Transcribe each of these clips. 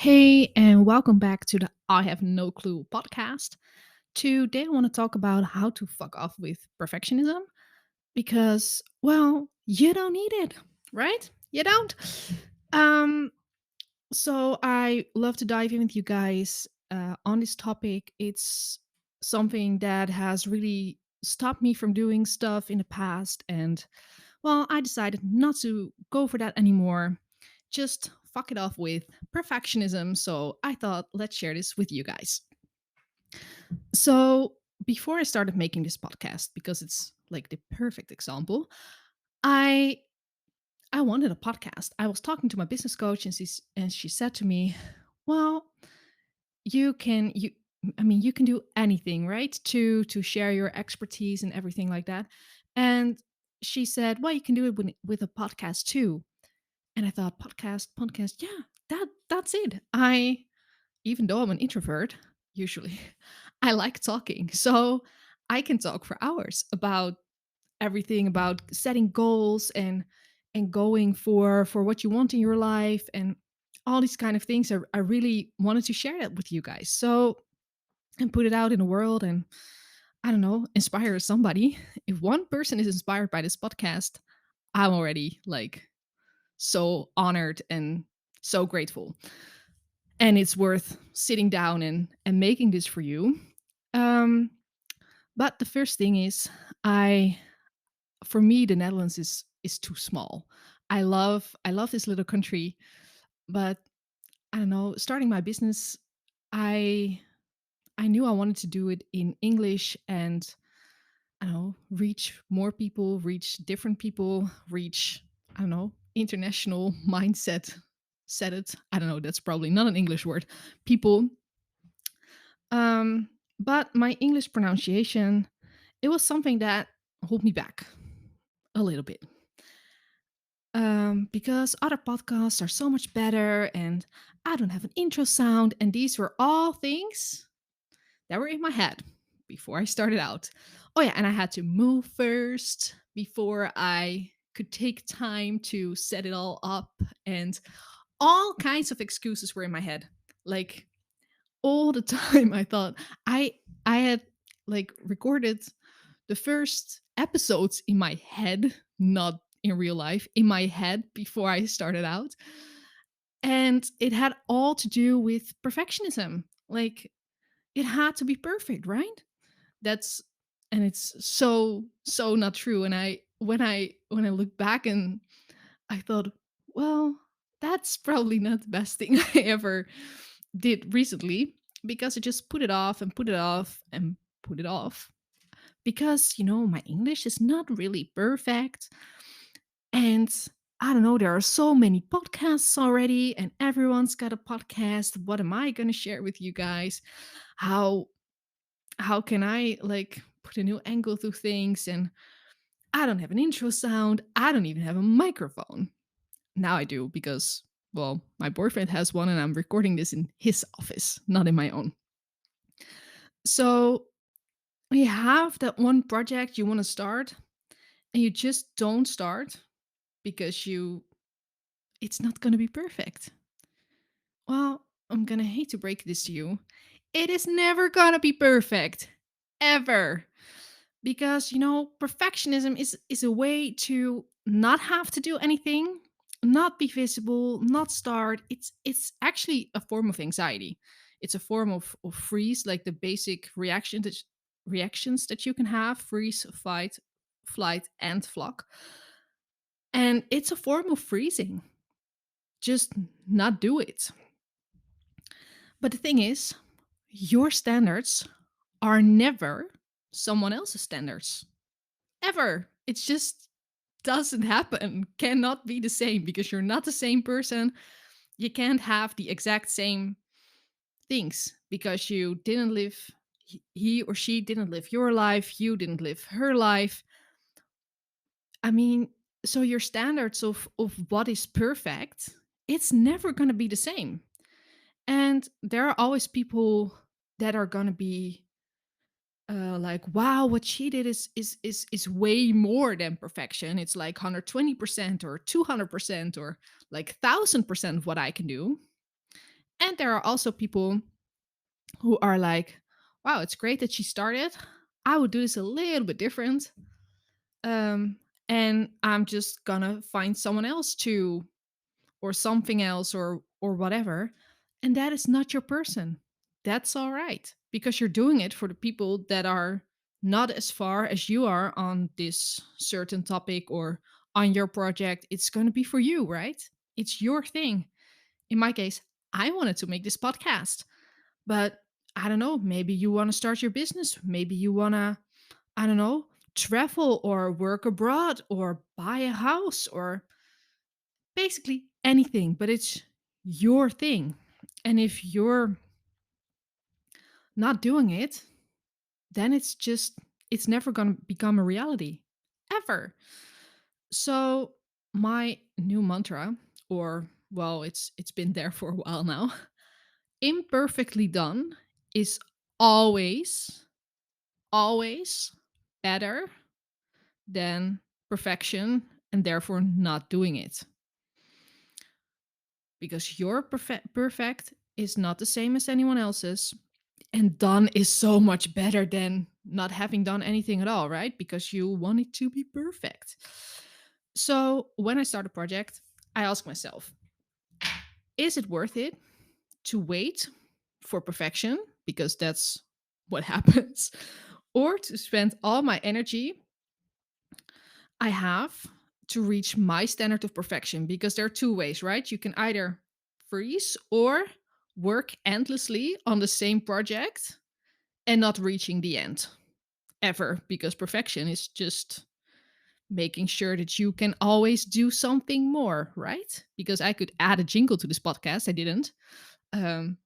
Hey, and welcome back to the I Have No Clue podcast. Today, I want to talk about how to fuck off with perfectionism because, well, you don't need it, right? You don't. Um, so, I love to dive in with you guys on this topic. It's something that has really stopped me from doing stuff in the past, and well, I decided not to go for that anymore. Just fuck it off with perfectionism. So I thought, let's share this with you guys. So before I started making this podcast, because it's like the perfect example, I I wanted a podcast. I was talking to my business coach and she said to me, "Well, you you can do anything, right? To share your expertise and everything like that." And she said, "Well, you can do it with a podcast too." And I thought, podcast, yeah, that's it. Even though I'm an introvert, usually, I like talking. So I can talk for hours about everything, about setting goals and going for what you want in your life and all these kind of things. I really wanted to share that with you guys. So and put it out in the world and I don't know, inspire somebody. If one person is inspired by this podcast, I'm already like so honored and so grateful. And it's worth sitting down and making this for you. Um, but the first thing is, I for me the Netherlands is too small. I love this little country, but I don't know. Starting my business, I I knew I wanted to do it in English and I don't know, reach more people, reach different people, reach, I don't know, international mindset. Set it. I don't know, that's probably not an English word. People. Um, but my English pronunciation, it was something that hold me back a little bit. Because other podcasts are so much better and I don't have an intro sound. And these were all things that were in my head before I started out. Oh, yeah, and I had to move first before I could take time to set it all up. And all kinds of excuses were in my head. Like all the time, I thought I had like recorded the first episodes in my head, not in real life, in my head before I started out. And it had all to do with perfectionism. Like it had to be perfect, right? That's and it's so not true. And I look back and I thought, well, that's probably not the best thing I ever did recently because I just put it off and put it off and put it off because my English is not really perfect. And I don't know, there are so many podcasts already and everyone's got a podcast. What am I going to share with you guys? How can I like put a new angle to things? And I don't have an intro sound. I don't even have a microphone. Now I do because, well, my boyfriend has one and I'm recording this in his office, not in my own. So you have that one project you want to start and you just don't start because it's not going to be perfect. Well, I'm going to hate to break this to you. It is never going to be perfect. Ever. Because perfectionism is a way to not have to do anything, not be visible, not start. It's actually a form of anxiety. It's a form of freeze, like the basic reactions that you can have: freeze, fight, flight, and flock. And it's a form of freezing. Just not do it. But the thing is, your standards are never someone else's standards. Ever. It's just doesn't happen, cannot be the same because you're not the same person. You can't have the exact same things because you didn't live, he or she didn't live your life, you didn't live her life. I mean, so your standards of what is perfect, it's never going to be the same. And there are always people that are going to be like, wow, what she did is way more than perfection. It's like 120% or 200% or like 1000% of what I can do. And there are also people who are like, wow, it's great that she started. I would do this a little bit different. Um, and I'm just gonna find someone else to, or something else, or whatever. And that is not your person. That's all right, because you're doing it for the people that are not as far as you are on this certain topic or on your project. It's going to be for you, right? It's your thing. In my case, I wanted to make this podcast, but I don't know, maybe you want to start your business, maybe you want to, I don't know, travel or work abroad or buy a house or basically anything, but it's your thing. And if you're not doing it, then it's never going to become a reality ever. So my new mantra, or well, it's been there for a while now, imperfectly done is always always better than perfection and therefore not doing it, because your perfect is not the same as anyone else's, and done is so much better than not having done anything at all, right? Because you want it to be perfect. So when I start a project, I ask myself, is it worth it to wait for perfection, because that's what happens, or to spend all my energy I have to reach my standard of perfection? Because there are two ways, right? You can either freeze or work endlessly on the same project and not reaching the end ever, because perfection is just making sure that you can always do something more, right? Because I could add a jingle to this podcast. I didn't, um,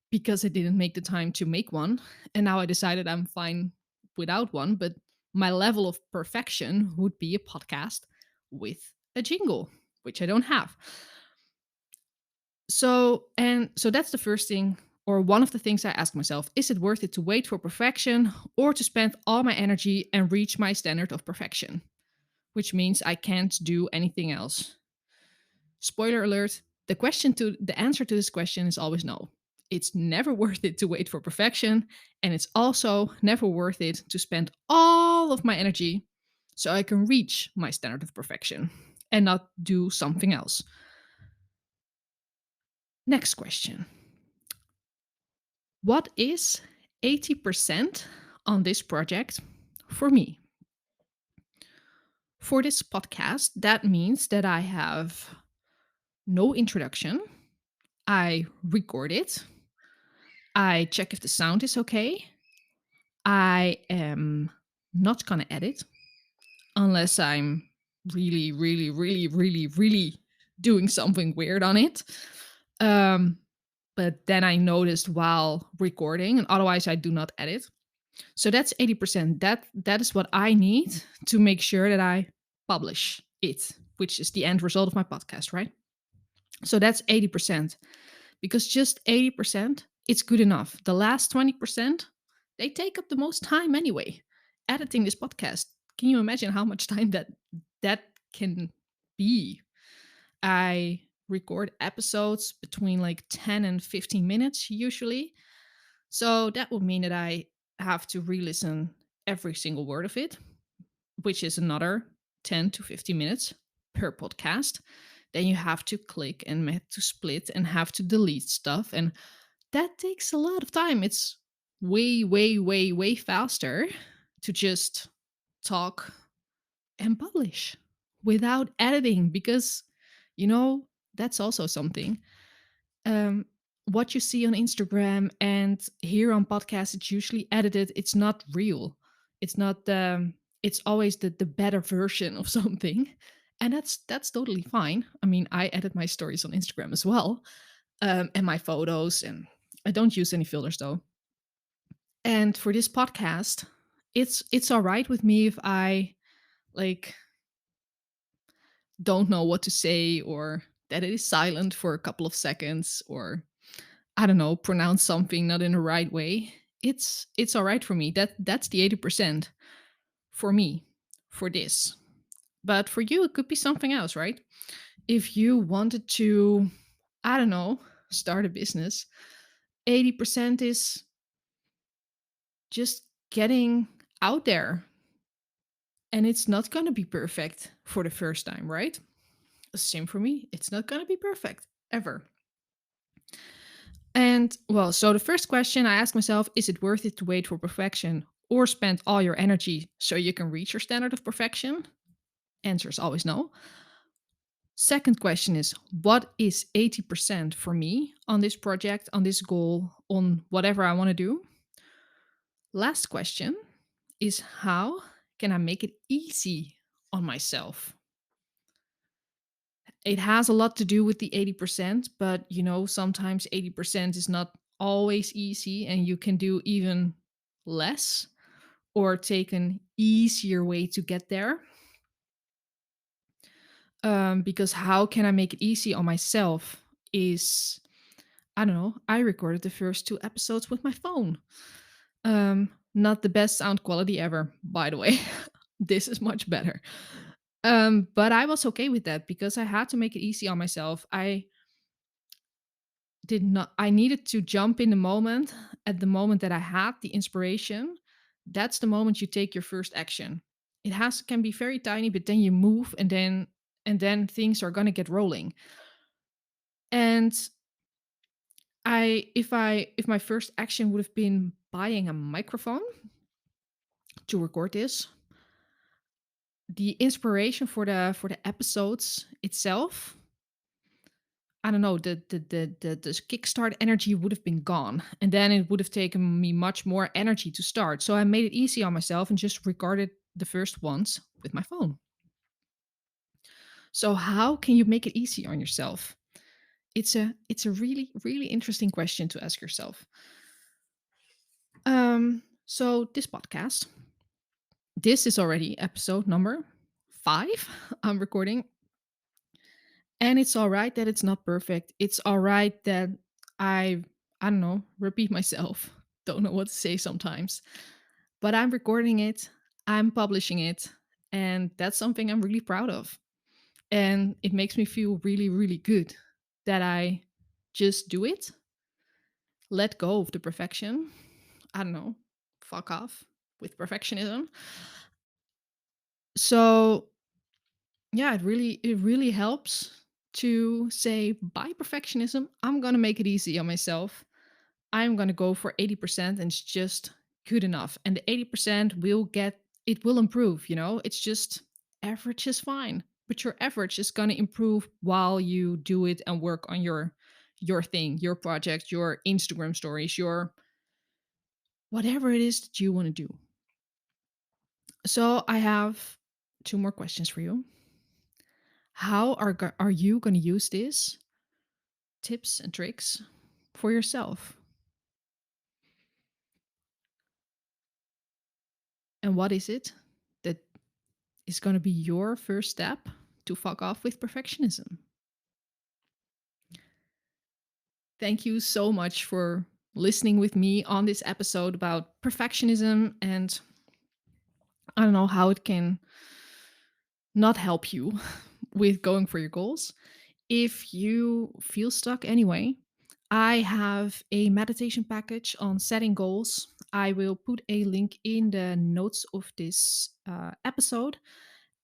because I didn't make the time to make one. And now I decided I'm fine without one. But my level of perfection would be a podcast with a jingle, which I don't have. So that's the first thing, or one of the things I ask myself: is it worth it to wait for perfection or to spend all my energy and reach my standard of perfection? Which means I can't do anything else. Spoiler alert, the answer to this question is always no. It's never worth it to wait for perfection, and it's also never worth it to spend all of my energy so I can reach my standard of perfection and not do something else. Next question. What is 80% on this project for me? For this podcast, that means that I have no introduction. I record it. I check if the sound is okay. I am not gonna edit unless I'm really, really, really, really, really doing something weird on it. Um, but then I noticed while recording, and otherwise I do not edit. So that's 80%. That is what I need to make sure that I publish it, which is the end result of my podcast, right? So that's 80%. Because just 80%, it's good enough. The last 20%, they take up the most time anyway. Editing this podcast, can you imagine how much time that can be? I record episodes between like 10 and 15 minutes usually. So that would mean that I have to re-listen every single word of it, which is another 10 to 15 minutes per podcast. Then you have to click and have to split and have to delete stuff. And that takes a lot of time. It's way, way, way, way faster to just talk and publish without editing, because, you know, that's also something. Um, what you see on Instagram and here on podcasts, it's usually edited. It's not real. It's not it's always the better version of something. And that's totally fine. I mean, I edit my stories on Instagram as well, and my photos, and I don't use any filters though. And for this podcast, it's all right with me if I like don't know what to say, or that it is silent for a couple of seconds, or I don't know, pronounce something not in the right way. It's all right for me. That's the 80% for me for this. But for you it could be something else, right? If you wanted to, I don't know, start a business. 80% is just getting out there. And it's not going to be perfect for the first time, right? Same for me. It's not going to be perfect ever. And well, so the first question I ask myself, is it worth it to wait for perfection or spend all your energy so you can reach your standard of perfection? Answer is always no. Second question is, what is 80% for me on this project, on this goal, on whatever I want to do? Last question is, how can I make it easy on myself? It has a lot to do with the 80%, but sometimes 80% is not always easy and you can do even less or take an easier way to get there. Because how can I make it easy on myself is, I don't know, I recorded the first two episodes with my phone. Not the best sound quality ever, by the way. This is much better. But I was okay with that because I had to make it easy on myself. I needed to jump in the moment. At the moment that I had the inspiration, that's the moment you take your first action. It has can be very tiny, but then you move, and then things are gonna get rolling. And if my first action would have been buying a microphone to record this, the inspiration for the episodes itself, I don't know, the kickstart energy would have been gone. And then it would have taken me much more energy to start. So I made it easy on myself and just recorded the first ones with my phone. So how can you make it easy on yourself? It's a really, really interesting question to ask yourself. So this podcast, this is already episode number 5 I'm recording. And it's all right that it's not perfect. It's all right that I don't know, repeat myself. Don't know what to say sometimes. But I'm recording it, I'm publishing it, and that's something I'm really proud of. And it makes me feel really, really good that I just do it, let go of the perfection. I don't know, fuck off with perfectionism. So yeah, it really helps to say, by perfectionism, I'm gonna make it easy on myself. I'm gonna go for 80% and it's just good enough. And the 80% will improve. It's just average is fine. But your average is gonna improve while you do it and work on your thing, your project, your Instagram stories, your whatever it is that you want to do. So I have two more questions for you. How are you going to use these tips and tricks for yourself? And what is it that is going to be your first step to fuck off with perfectionism? Thank you so much for listening with me on this episode about perfectionism, and I don't know how it can not help you with going for your goals. If you feel stuck anyway, I have a meditation package on setting goals. I will put a link in the notes of this episode,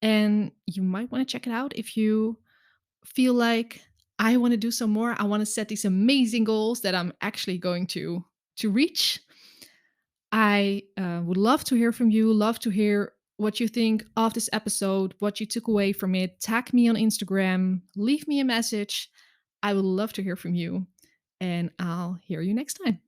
and you might want to check it out if you feel like, I want to do some more. I want to set these amazing goals that I'm actually going to reach. I would love to hear from you, love to hear what you think of this episode, what you took away from it. Tag me on Instagram, leave me a message. I would love to hear from you, and I'll hear you next time.